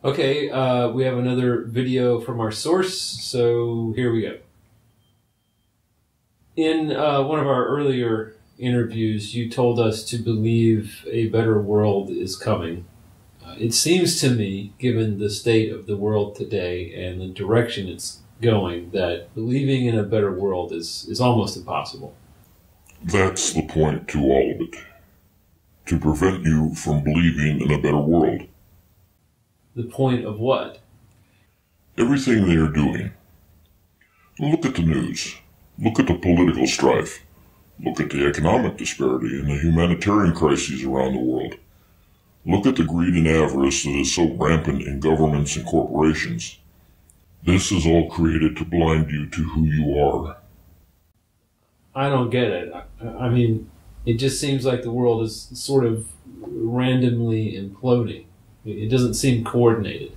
Okay, we have another video from our source, so here we go. In one of our earlier interviews, you told us to believe a better world is coming. It seems to me, given the state of the world today and the direction it's going, that believing in a better world is almost impossible. That's the point to all of it. To prevent you from believing in a better world. The point of what? Everything they are doing. Look at the news. Look at the political strife. Look at the economic disparity and the humanitarian crises around the world. Look at the greed and avarice that is so rampant in governments and corporations. This is all created to blind you to who you are. I don't get it. I mean, it just seems like the world is sort of randomly imploding. It doesn't seem coordinated.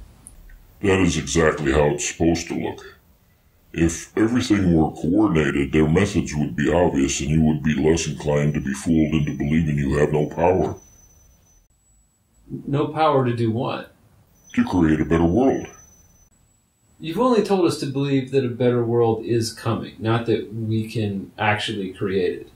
That is exactly how it's supposed to look. If everything were coordinated, their methods would be obvious and you would be less inclined to be fooled into believing you have no power. No power to do what? To create a better world. You've only told us to believe that a better world is coming, not that we can actually create it.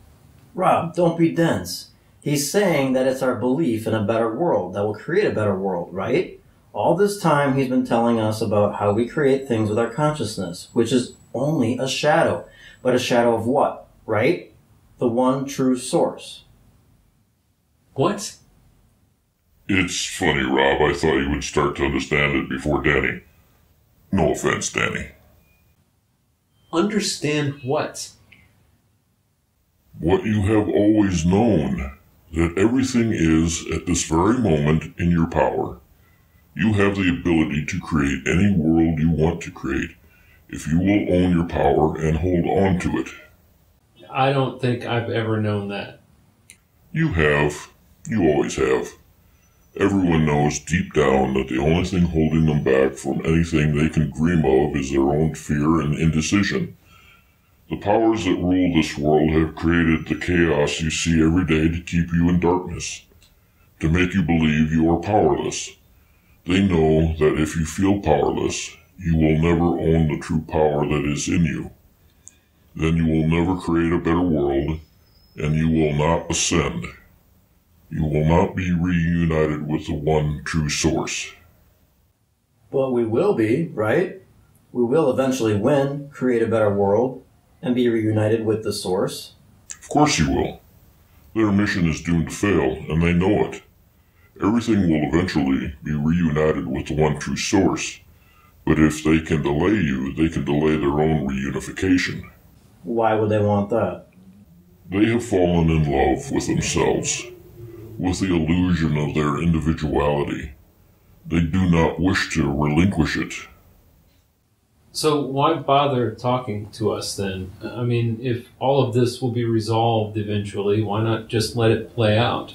Rob, don't be dense. He's saying that it's our belief in a better world that will create a better world, right? All this time he's been telling us about how we create things with our consciousness, which is only a shadow. But a shadow of what, right? The one true source. What? It's funny, Rob. I thought you would start to understand it before Danny. No offense, Danny. Understand what? What you have always known, that everything is, at this very moment, in your power. You have the ability to create any world you want to create, if you will own your power and hold on to it. I don't think I've ever known that. You have. You always have. Everyone knows deep down that the only thing holding them back from anything they can dream of is their own fear and indecision. The powers that rule this world have created the chaos you see every day to keep you in darkness, to make you believe you are powerless. They know that if you feel powerless, you will never own the true power that is in you. Then you will never create a better world, and you will not ascend. You will not be reunited with the one true source. But we will be, right? We will eventually win, create a better world, and be reunited with the source. Of course you will. Their mission is doomed to fail, and they know it. Everything will eventually be reunited with the one true source. But if they can delay you, they can delay their own reunification. Why would they want that? They have fallen in love with themselves, with the illusion of their individuality. They do not wish to relinquish it. So why bother talking to us then? I mean, if all of this will be resolved eventually, why not just let it play out?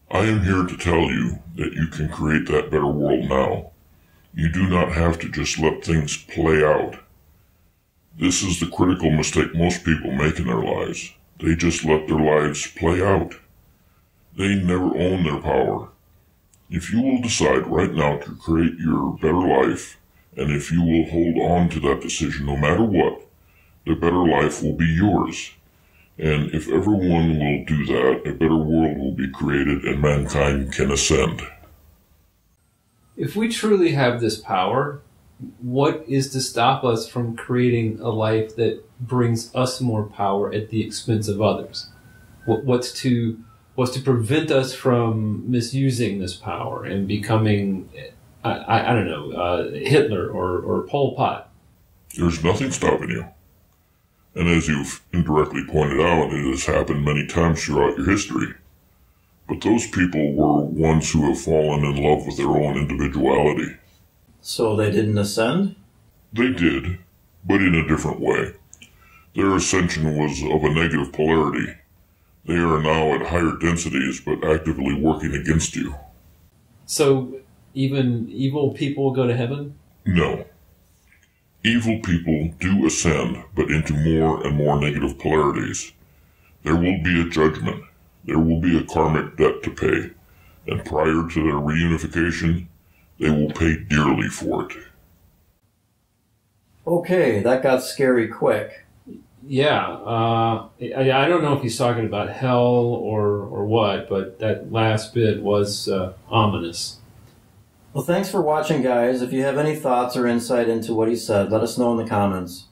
I am here to tell you that you can create that better world now. You do not have to just let things play out. This is the critical mistake most people make in their lives. They just let their lives play out. They never own their power. If you will decide right now to create your better life, and if you will hold on to that decision no matter what, the better life will be yours. And if everyone will do that, a better world will be created and mankind can ascend. If we truly have this power, what is to stop us from creating a life that brings us more power at the expense of others? What's to prevent us from misusing this power and becoming, I don't know, Hitler or Pol Pot? There's nothing stopping you. And as you've indirectly pointed out, it has happened many times throughout your history. But those people were ones who have fallen in love with their own individuality. So they didn't ascend? They did, but in a different way. Their ascension was of a negative polarity. They are now at higher densities, but actively working against you. So even evil people go to heaven? No. Evil people do ascend, but into more and more negative polarities. There will be a judgment. There will be a karmic debt to pay, and prior to their reunification, They will pay dearly for it. Okay, that got scary quick. Yeah, I don't know if he's talking about hell or what, but that last bit was ominous. Well, thanks for watching, guys. If you have any thoughts or insight into what he said, let us know in the comments.